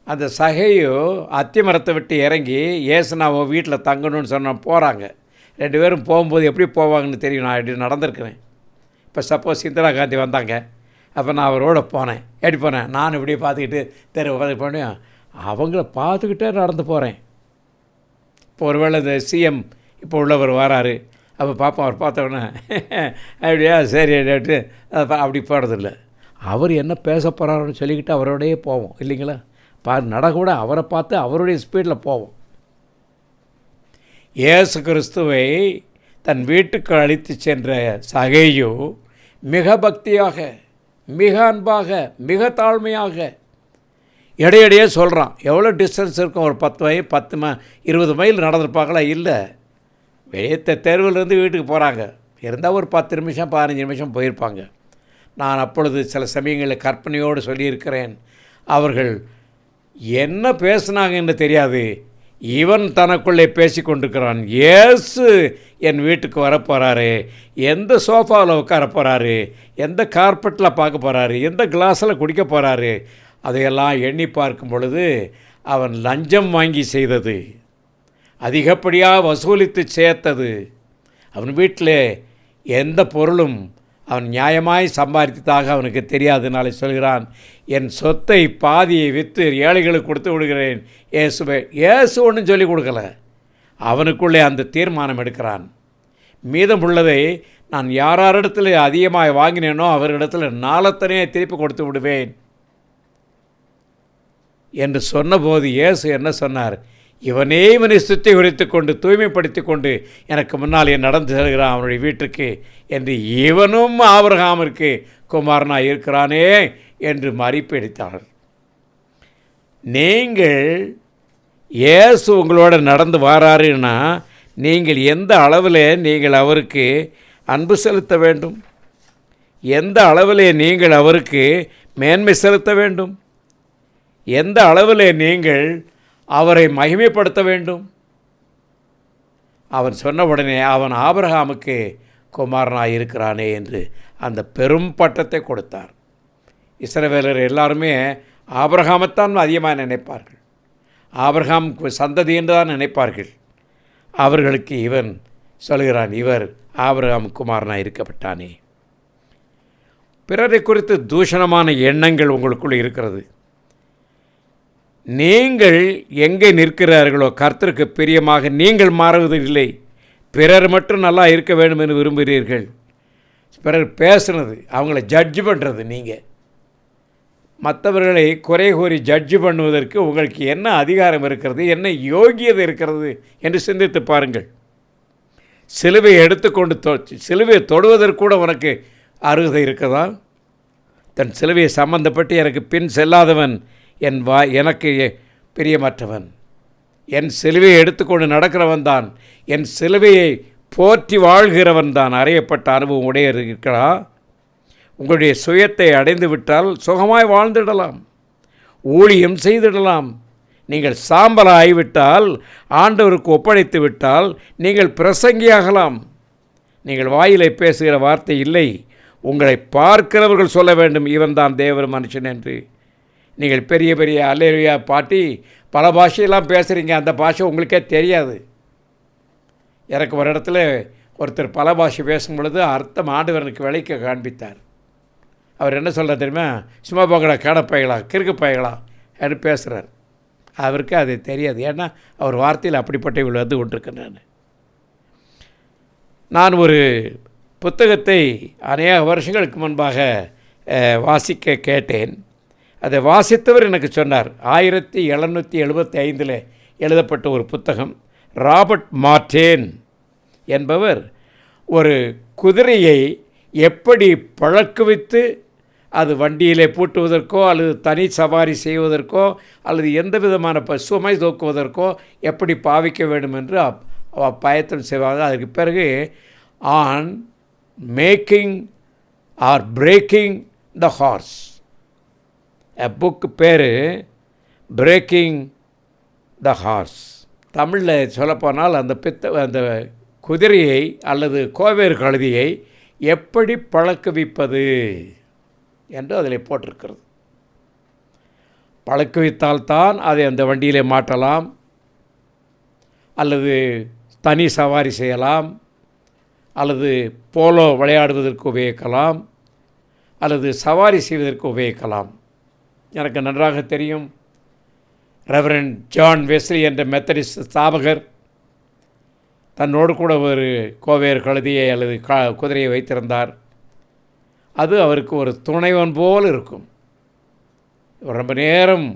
அந்த சகையோ அத்தி மரத்தை விட்டு இறங்கி ஏசுனாவோ வீட்டில் தங்கணும்னு சொன்ன போகிறாங்க. 2 பேரும் போகும்போது எப்படி போவாங்கன்னு தெரியும். நான் இப்படி நடந்திருக்கிறேன். இப்போ சப்போஸ் இந்திரா காந்தி வந்தாங்க, அப்போ நான் அவரோட போனேன். எப்படி போனேன்? நான் இப்படியே பார்த்துக்கிட்டு போனேன், அவங்கள பார்த்துக்கிட்டே நடந்து போகிறேன். இப்போ ஒருவேளை இந்த சிஎம் இப்போ உள்ளவர் வராரு, அப்போ பார்ப்போம், அவர் பார்த்தோன்னே அப்படியா சரி அப்படின்ட்டு அப்படி போகிறதில்ல. அவர் என்ன பேச போகிறாருன்னு சொல்லிக்கிட்டு அவரோடையே போவோம் இல்லைங்களா? கூட அவரை பார்த்து அவருடைய ஸ்பீடில் போவோம். இயேசு கிறிஸ்துவை தன் வீட்டுக்கு அழைத்து சென்ற சகேயு மிக பக்தியாக, மிக அன்பாக, மிக தாழ்மையாக இடையிடையே சொல்கிறான். எவ்வளோ டிஸ்டன்ஸ் இருக்கும்? ஒரு 20 மைல் நடந்திருப்பாங்களா? இல்லை, வெளியே தெருவிலேருந்து வீட்டுக்கு போகிறாங்க. இருந்தால் ஒரு 10 நிமிஷம் 15 நிமிஷம் போயிருப்பாங்க. நான் அப்பொழுது சில சமயங்களில் கற்பனையோடு சொல்லியிருக்கிறேன், அவர்கள் என்ன பேசுனாங்கன்னு தெரியாது, இவன் தனக்குள்ளே பேசி கொண்டிருக்கிறான். இயேசு என் வீட்டுக்கு வரப்போகிறாரு, எந்த சோஃபாவில் உட்கார போகிறாரு, எந்த கார்பெட்டில் பார்க்க போகிறாரு, எந்த கிளாஸில் குடிக்க போகிறாரு, அதையெல்லாம் எண்ணி பார்க்கும் பொழுது அவன் லஞ்சம் வாங்கி செய்தது, அதிகப்படியாக வசூலித்து சேர்த்தது, அவன் வீட்டில் எந்த பொருளும் அவன் நியாயமாய் சம்பாதித்ததாக அவனுக்கு தெரியாதனாலே சொல்கிறான், என் சொத்தை பாதியை விற்று ஏழைகளுக்கு கொடுத்து விடுகிறேன். இயேசு ஒன்றும் சொல்லிக் கொடுக்கல, அவனுக்குள்ளே அந்த தீர்மானம் எடுக்கிறான். மீதம் உள்ளதை நான் யாரிடத்தில் அதிகமாக வாங்கினேனோ அவரிடத்தில் நாளத்தனையே திருப்பி கொடுத்து விடுவேன் என்று சொன்னபோது இயேசு என்ன சொன்னார்? இவனை சுத்திகரித்து கொண்டு தூய்மைப்படுத்தி கொண்டு எனக்கு முன்னாலே நடந்து செல்கிறான் அவனுடைய வீட்டுக்கு என்று இவனும் ஆபிரகாமிற்கு குமாரனாக இருக்கிறானே என்று மதிப்பெடுத்தார்கள். நீங்கள் இயேசு உங்களோட நடந்து வாராருன்னா நீங்கள் எந்த அளவில் நீங்கள் அவருக்கு அன்பு செலுத்த வேண்டும், எந்த அளவில் நீங்கள் அவருக்கு மேன்மை செலுத்த வேண்டும், எந்த அளவில் நீங்கள் அவரை மகிமைப்படுத்த வேண்டும். அவன் சொன்ன உடனே அவன் ஆபிரகாமுக்கு குமாரனாக இருக்கிறானே என்று அந்த பெரும் பட்டத்தை கொடுத்தார். இஸ்ரவேலர் எல்லாருமே ஆபிரகாமைத்தான் அதிகமாக நினைப்பார்கள், ஆபிரகாம் சந்ததி என்று தான் நினைப்பார்கள். அவர்களுக்கு இவன் சொல்கிறான், இவர் ஆபிரகாம் குமாரனாக இருக்கப்பட்டானே. பிறரை குறித்து தூஷணமான எண்ணங்கள் உங்களுக்குள் இருக்கிறது. நீங்கள் எங்கே நிற்கிறார்களோ கர்த்தருக்கு பிரியமாக நீங்கள் மாறுவதில்லை. பிறர் மட்டும் நல்லா இருக்க வேண்டும் என்று விரும்புகிறீர்கள். பிறர் பேசுனது, அவங்கள ஜட்ஜ் பண்ணுறது, நீங்கள் மற்றவர்களை குறை கூறி ஜட்ஜ் பண்ணுவதற்கு உங்களுக்கு என்ன அதிகாரம் இருக்கிறது, என்ன யோகியதை இருக்கிறது என்று சிந்தித்து பாருங்கள். சிலுவையை எடுத்துக்கொண்டு சிலுவையை தொடுவதற்கு கூட உனக்கு அருகதை இருக்குதா? தன் சிலுவையை சம்பந்தப்பட்டு எனக்கு பின் செல்லாதவன் எனக்கு பிரியமற்றவன். என் சிலுவையை எடுத்துக்கொண்டு நடக்கிறவன் தான், என் சிலுவையை போற்றி வாழ்கிறவன் தான் அறையப்பட்ட அனுபவம் உடைய இருக்கிறா. உங்களுடைய சுயத்தை அடைந்து விட்டால் சுகமாய் வாழ்ந்துடலாம், ஊழியம் செய்திடலாம். நீங்கள் சாம்பலாக ஆகிவிட்டால், ஆண்டவருக்கு ஒப்படைத்து விட்டால் நீங்கள் பிரசங்கியாகலாம். நீங்கள் வாயிலை பேசுகிற வார்த்தை இல்லை, உங்களை பார்க்கிறவர்கள் சொல்ல வேண்டும், இவன் தான் தேவன் மனுஷன் என்று. நீங்கள் பெரிய பெரிய அல்லேலூயா பாட்டி பல பாஷையெல்லாம் பேசுகிறீங்க, அந்த பாஷை உங்களுக்கே தெரியாது. எனக்கு ஒரு இடத்துல ஒருத்தர் பல பாஷை பேசும் பொழுது அர்த்தம் ஆண்டவனுக்கு விளைக்க காண்பித்தார். அவர் என்ன சொல்கிறார் தெரியுமா? சும்மா போங்கடா, கடப்பைகளா, கிறுக்கு பைகளா என்று பேசுகிறார். அவருக்கு அது தெரியாது, ஏன்னா அவர் வார்த்தையில் அப்படிப்பட்ட வந்து கொண்டிருக்கிறேன். நான் ஒரு புத்தகத்தை அநேக வருஷங்களுக்கு முன்பாக வாசிக்க கேட்டேன். அதை வாசித்தவர் எனக்கு சொன்னார். 1775 எழுதப்பட்ட ஒரு புத்தகம். ராபர்ட் மார்டேன் என்பவர் ஒரு குதிரையை எப்படி பழக்குவித்து அது வண்டியிலே பூட்டுவதற்கோ அல்லது தனி சவாரி செய்வதற்கோ அல்லது எந்த விதமான சுமை தூக்குவதற்கோ எப்படி பாவிக்க வேண்டும் என்று பயத்தம் செய்வாங்க. அதற்கு பிறகு on making or breaking the horse, book பேர் பிரேக்கிங் த ஹார்ஸ். தமிழில் சொல்லப்போனால் அந்த குதிரையை அல்லது கோவேறு கழுதியை எப்படி பழக்குவிப்பது என்று அதில் போட்டிருக்கிறது. பழக்குவித்தால்தான் அதை அந்த வண்டியிலே மாட்டலாம், அல்லது தனி சவாரி செய்யலாம், அல்லது போலோ விளையாடுவதற்கு உபயோகிக்கலாம், அல்லது சவாரி செய்வதற்கு உபயோகிக்கலாம். எனக்கு நன்றாக தெரியும், ரெவரண்ட் ஜான் வெஸ்லி என்ற மெத்தடிஸ்ட் ஸ்தாபகர் தன்னோடு கூட ஒரு கோவேறு கழுதியை அல்லது குதிரையை வைத்திருந்தார். அது அவருக்கு ஒரு துணைவன் போல் இருக்கும். ரொம்ப நேரம்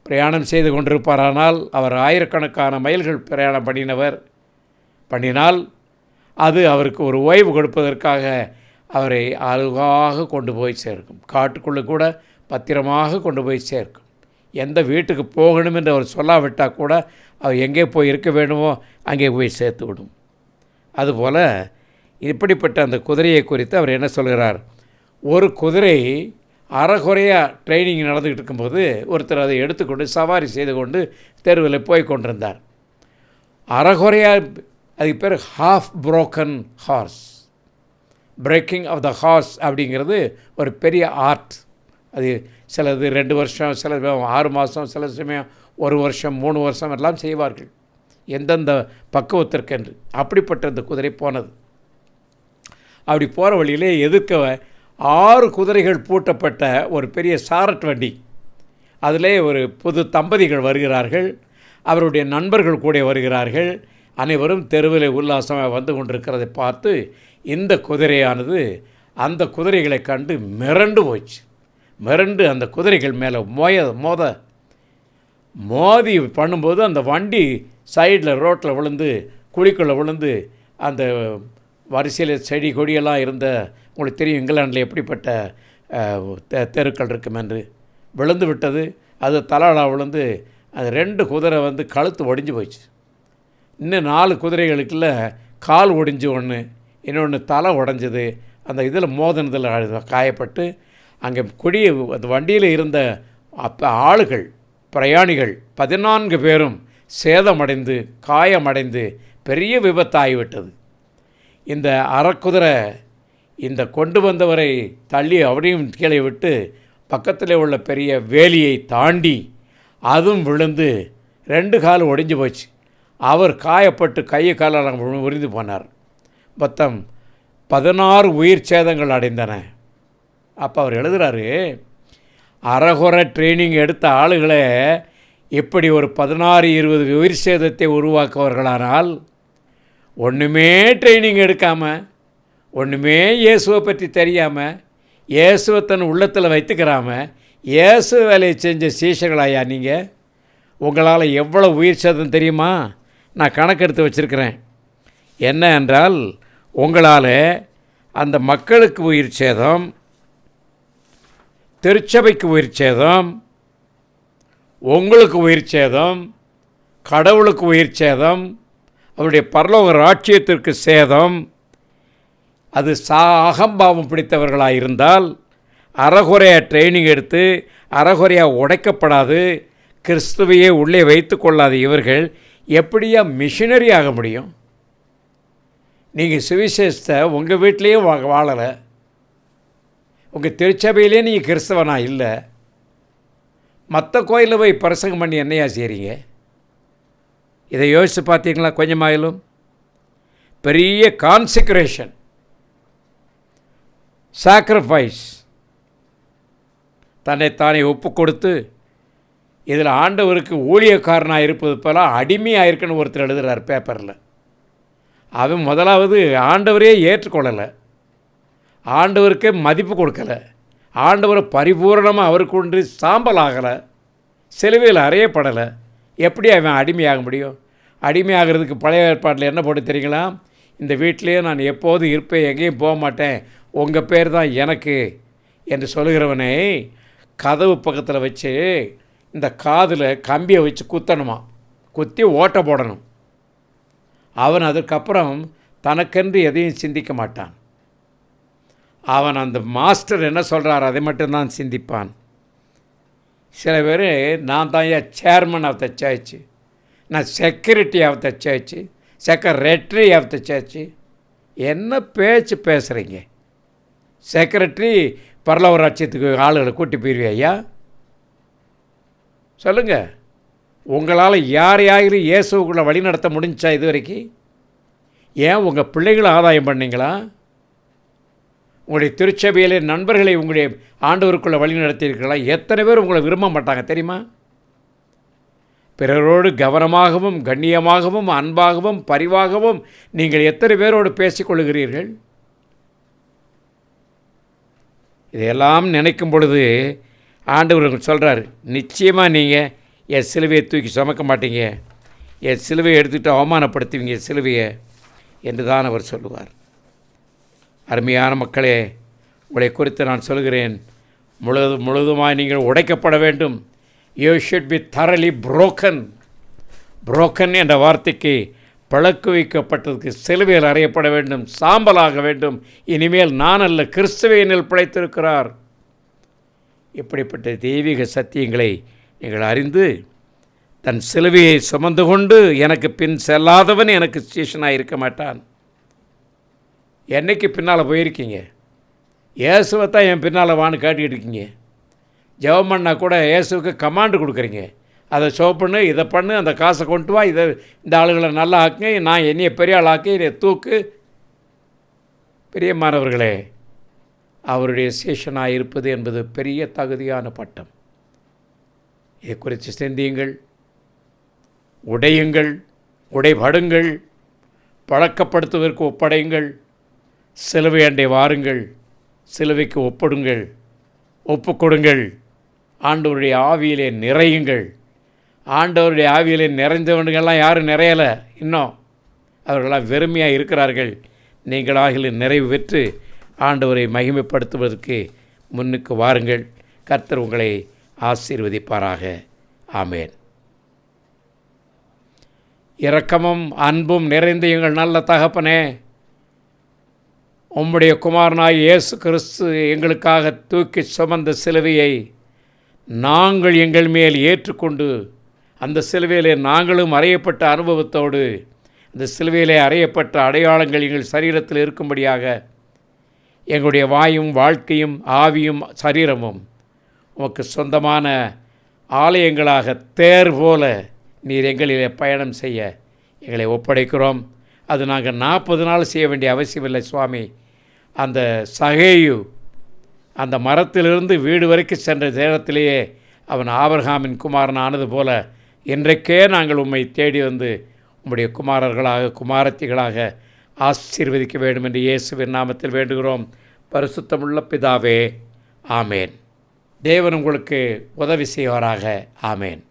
பிரயாணம் செய்து கொண்டிருப்பாரானால் அவர் ஆயிரக்கணக்கான மைல்கள் பிரயாணம் பண்ணினால் அது அவருக்கு ஒரு ஓய்வு கொடுப்பதற்காக அவரை அழகாக கொண்டு போய் சேர்க்கும். காட்டுக்குள்ளே கூட பத்திரமாக கொண்டு போய் சேர்க்கும். எந்த வீட்டுக்கு போகணும் என்று அவர் சொல்லாவிட்டால் கூட அவர் எங்கே போய் இருக்க வேண்டுமோ அங்கே போய் சேர்த்து விடும். அதுபோல் இப்படிப்பட்ட அந்த குதிரையை குறித்து அவர் என்ன சொல்கிறார், ஒரு குதிரை அறகுறையாக ட்ரைனிங் நடந்துக்கிட்டு இருக்கும்போது ஒருத்தர் அதை எடுத்துக்கொண்டு சவாரி செய்து கொண்டு தெருவில் போய் கொண்டிருந்தார். அறகுறையாக, அதுக்கு பேர் half broken horse. Breaking of the horse அப்படிங்கிறது ஒரு பெரிய ஆர்ட். அது சிலது 2 வருஷம், சில 6 மாதம், சில சமயம் 1 வருஷம், 3 வருஷம் எல்லாம் செய்வார்கள், எந்தெந்த பக்குவத்திற்கென்று. அப்படிப்பட்ட அந்த குதிரை போனது. அப்படி போகிற வழியிலே எதிர்க்க 6 குதிரைகள் பூட்டப்பட்ட ஒரு பெரிய சாரட் வண்டி. அதிலே ஒரு புது தம்பதிகள் வருகிறார்கள், அவருடைய நண்பர்கள் கூட வருகிறார்கள். அனைவரும் தெருவில் உல்லாசமாக வந்து கொண்டிருக்கிறதை பார்த்து இந்த குதிரையானது அந்த குதிரைகளை கண்டு மிரண்டு போச்சு. மிரண்டு அந்த குதிரைகள் மேலே மோதி பண்ணும்போது அந்த வண்டி சைடில் ரோட்டில் விழுந்து குழிக்குள்ளே விழுந்து அந்த வரிசையில் செடி கொடியெல்லாம் இருந்த, உங்களுக்கு தெரியும் இங்கிலாண்டில் எப்படிப்பட்ட தெருக்கள் இருக்கும் என்று, விழுந்து விட்டது. அது தலாலா விழுந்து அது 2 குதிரை வந்து கழுத்து ஒடிஞ்சு போச்சு. இன்னும் 4 குதிரைகளுக்குள்ள கால் ஒடிஞ்சு ஒன்று, இன்னொன்று தலை உடஞ்சது. அந்த இதில் மோதினதில் காயப்பட்டு அங்கே அந்த வண்டியில் இருந்த ஆளுகள், பிரயாணிகள் 14 பேரும் சேதமடைந்து காயமடைந்து பெரிய விபத்தாகிவிட்டது. இந்த அறக்குதிரை இந்த கொண்டு வந்தவரை தள்ளி அவரையும் கீழே விட்டு பக்கத்தில் உள்ள பெரிய வேலியை தாண்டி அதுவும் விழுந்து 2 கால் ஒடிஞ்சு போச்சு. அவர் காயப்பட்டு கையை காலெல்லாம் உறிந்து போனார். மொத்தம் 16 உயிர் சேதங்கள் அடைந்தன. அப்போ அவர் எழுதுகிறாரு, அறகுறை ட்ரைனிங் எடுத்த ஆளுகளை இப்படி ஒரு 16-20 உயிர் சேதத்தை உருவாக்குவார்களானால், ஒன்றுமே ட்ரைனிங் எடுக்காமல், ஒன்றுமே இயேசுவை பற்றி தெரியாமல், இயேசுவை தன் உள்ளத்தில் வைத்துக்கிறாமல் இயேசு வேலையை செஞ்ச சீஷர்களாயா நீங்கள்? உங்களால் எவ்வளோ உயிர் சேதம் தெரியுமா? நான் கணக்கெடுத்து வச்சுருக்கிறேன். என்ன என்றால், உங்களால் அந்த மக்களுக்கு உயிர் சேதம், திருச்சபைக்கு உயிர் சேதம், உங்களுக்கு உயிர் சேதம், கடவுளுக்கு உயிர் சேதம், அவருடைய பரலோக ராட்சியத்திற்கு சேதம். அது அகம்பாவம் பிடித்தவர்களாக இருந்தால், அறகுறையாக ட்ரைனிங் எடுத்து அறகுறையாக உடைக்கப்படாது கிறிஸ்துவையே உள்ளே வைத்து கொள்ளாத இவர்கள் எப்படியா மிஷினரி ஆக முடியும்? நீங்கள் சுவிசேஷத்தை உங்கள் வீட்லேயும் வாழலை, உங்கள் திருச்சபையிலே நீங்கள் கிறிஸ்தவனாக இல்லை, மற்ற கோயிலில் போய் பிரசங்கம் பண்ணி என்னையா செய்கிறீங்க? இதை யோசித்து பார்த்தீங்களா? கொஞ்சமாயிலும் பெரிய கான்சிக்ரேஷன், சாக்ரிஃபைஸ், தன்னைத்தானே ஒப்பு கொடுத்து இதில் ஆண்டவருக்கு ஊழியக்காரனாக இருப்பது போல அடிமையாக இருக்குன்னு ஒருத்தர் எழுதுகிறார் பேப்பரில். அவன் முதலாவது ஆண்டவரே ஏற்றுக்கொள்ளலை, ஆண்டவருக்கே மதிப்பு கொடுக்கலை, ஆண்டவரை பரிபூர்ணமாக அவருக்கு ஒன்று சாம்பல் ஆகலை, சிலுவையில் அறையப்படலை. எப்படி அவன் அடிமையாக முடியும்? அடிமையாகிறதுக்கு பழைய ஏற்பாட்டில் என்ன போட்டு தெரியுங்களா? இந்த வீட்டிலேயே நான் எப்போதும் இருப்பேன், எங்கேயும் போக மாட்டேன், உங்கள் பேர் தான் எனக்கு என்று சொல்லுகிறவனை கதவு பக்கத்தில் வச்சு இந்த காதில் கம்பியை வச்சு குத்தணுமா, குத்தி ஓட்ட போடணும். அவன் அதுக்கப்புறம் தனக்கென்று எதையும் சிந்திக்க மாட்டான். அவன் அந்த மாஸ்டர் என்ன சொல்கிறார் அதை மட்டும்தான் சிந்திப்பான். சில பேர் நான் தான் சேர்மன் ஆஃப் த சர்ச்சு, நான் security of the church, secretary of the church. என்ன பேச்சு பேசுகிறீங்க? செக்ரட்டரி பரலோக ராட்சியத்துக்கு ஆளுகளை கூட்டி போயிருவியா ஐயா? சொல்லுங்கள். உங்களால் யாரையாயிலும் இயேசுக்குள்ளே வழி நடத்த முடிஞ்சா இது வரைக்கும்? ஏன் உங்கள் பிள்ளைகளை ஆதாயம் பண்ணீங்களா? உங்களுடைய திருச்சபையிலே நண்பர்களை உங்களுடைய ஆண்டவருக்குள்ளே வழி நடத்தியிருக்கலாம். எத்தனை பேர் உங்களை விரும்ப மாட்டாங்க தெரியுமா? பிறரோடு கவனமாகவும் கண்ணியமாகவும் அன்பாகவும் பரிவாகவும் நீங்கள் எத்தனை பேரோடு பேசிக்கொள்கிறீர்கள்? இதையெல்லாம் நினைக்கும் பொழுது ஆண்டவர் சொல்கிறார், நிச்சயமாக நீங்கள் என் சிலுவையை தூக்கி சுமக்க மாட்டீங்க, என் சிலுவையை எடுத்துக்கிட்டு அவமானப்படுத்துவீங்க சிலுவையை என்று தான் அவர் சொல்லுவார். அருமையான மக்களே, உங்களை குறித்து நான் சொல்கிறேன், முழுதுமாய் நீங்கள் உடைக்கப்பட வேண்டும். யூ ஷுட் பி தரலி புரோக்கன் என்ற வார்த்தைக்கு பழக்கு வைக்கப்பட்டதுக்கு சிலுவையில் அறையப்பட வேண்டும், சாம்பலாக வேண்டும். இனிமேல் நான் அல்ல, கிறிஸ்துவே என்னில் பிழைத்திருக்கிறார். இப்படிப்பட்ட தெய்வீக சத்தியங்களை நீங்கள் அறிந்து தன் சிலுவையை சுமந்து கொண்டு எனக்கு பின் செல்லாதவன் எனக்கு ஸ்டேஷனாக இருக்க மாட்டான். என்னைக்கு பின்னால் போயிருக்கீங்க? இயேசுவை தான் என் பின்னால் வான்னு காட்டிக்கிட்டு இருக்கீங்க. ஜெபம் பண்ணால் கூட இயேசுவுக்கு கமாண்டு கொடுக்குறீங்க, அதை ஷோ பண்ணு, இதை பண்ணு, அந்த காசை கொண்டு வா, இதை இந்த ஆளுகளை நல்லா ஆக்குங்க, நான் என்னைய பெரிய ஆள் ஆக்கி என்னை தூக்கு. பிரியமானவர்களே, அவருடைய சேஷனாக இருப்பது என்பது பெரிய தகுதியான பட்டம். இதை குறித்து சிந்தியுங்கள், உடையுங்கள், உடைபடுங்கள், பழக்கப்படுத்துவதற்கு ஒப்படையுங்கள், சிலுவை அண்டை வாருங்கள், சிலுவைக்கு ஒப்படுங்கள், ஒப்புக்கொடுங்கள், ஆண்டவருடைய ஆவியிலே நிறையுங்கள். ஆண்டவருடைய ஆவியிலே நிறைந்தவனுங்கள்லாம் யாரும் நிறையலை, இன்னும் அவர்களாம் வெறுமையாக இருக்கிறார்கள். நீங்களாக நிறைவு பெற்று ஆண்டவரை மகிமைப்படுத்துவதற்கு முன்னுக்கு வாருங்கள். கர்த்தர் உங்களை ஆசீர்வதிப்பாராக. ஆமேன். இரக்கமும் அன்பும் நிறைந்த எங்கள் நல்ல தகப்பனே, உம்முடைய குமாரனாய் இயேசு கிறிஸ்து எங்களுக்காக தூக்கி சுமந்த சிலுவையை நாங்கள் எங்கள் மேல் ஏற்றுக்கொண்டு அந்த சிலுவையிலே நாங்களும் அறையப்பட்ட அனுபவத்தோடு அந்த சிலுவையிலே அறையப்பட்ட அடையாளங்கள் எங்கள் சரீரத்தில் இருக்கும்படியாக எங்களுடைய வாயும் வாழ்க்கையும் ஆவியும் சரீரமும் உமக்கு சொந்தமான ஆலயங்களாக தேர் போல நீர் எங்களிலே பயணம் செய்ய எங்களை ஒப்படைக்கிறோம். அது நாங்கள் 40 நாள் செய்ய வேண்டிய அவசியமில்லை சுவாமி. அந்த சகேயு அந்த மரத்திலிருந்து வீடு வரைக்கும் சென்ற நேரத்திலேயே அவன் ஆபிரகாமின் குமாரன் ஆனது போல இன்றைக்கே நாங்கள் உம்மை தேடி வந்து உம்முடைய குமாரர்களாக குமாரத்திகளாக ஆசீர்வதிக்க வேண்டும் என்று இயேசுவின் நாமத்தில் வேண்டுகிறோம். பரிசுத்தமுள்ள பிதாவே, ஆமேன். தேவன் உங்களுக்கு உதவி செய்வாராக. ஆமேன்.